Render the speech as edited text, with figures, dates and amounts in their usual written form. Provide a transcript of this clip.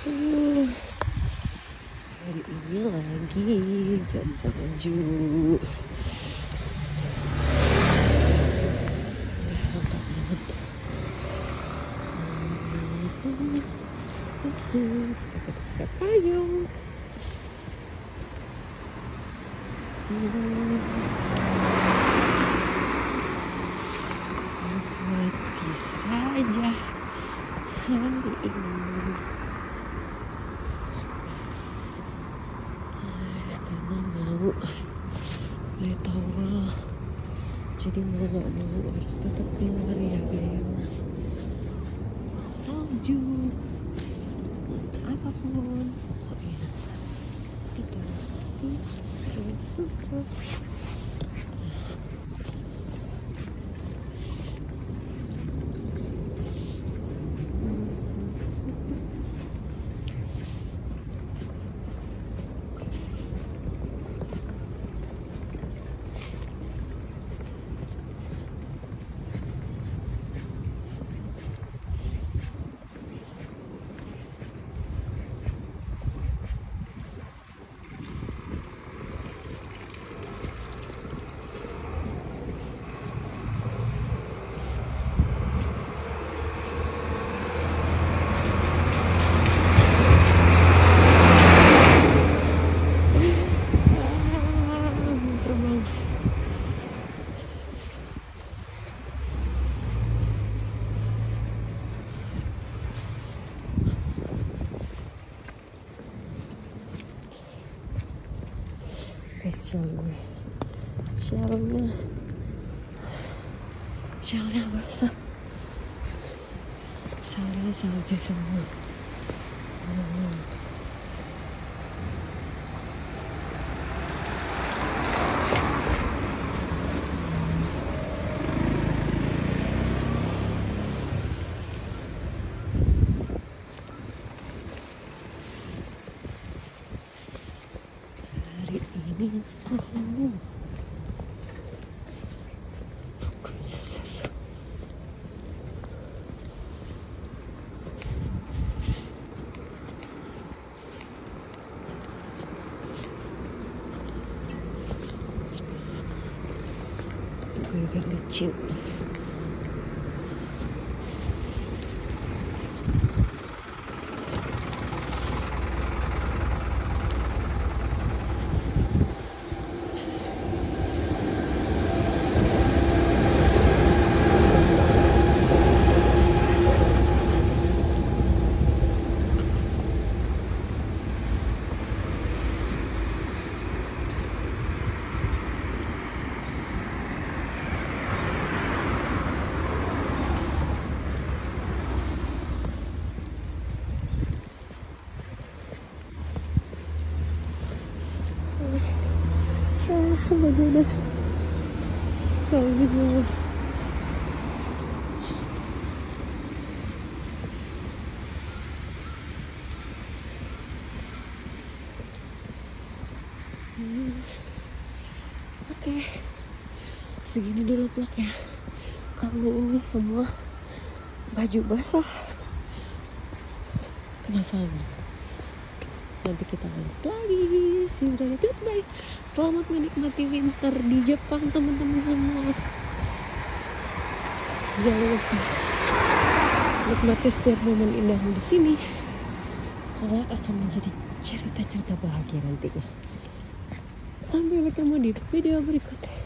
Hari ini lagi jadi salju. Mantap banget. Kita pakai payung. Nikmati saja hari ini. Karena mau lihat awal, jadi mau gak mau harus tetap keluar ya guys. Salju apapun. Oh iya, Shellnya basah, shellnya salju semua. Hari ini seru. Pokoknya seru. Gue udah lucu. Udah salju semua. Oke, segini dulu vlognya kali ini. Semua baju basah kena salju. Nanti kita balik lagi. See you later. Goodbye. Selamat menikmati winter di Jepang teman-teman semua. Jangan lupa nikmati setiap momen indah di sini, karena akan menjadi cerita-cerita bahagia nantinya. Sampai bertemu di video berikutnya.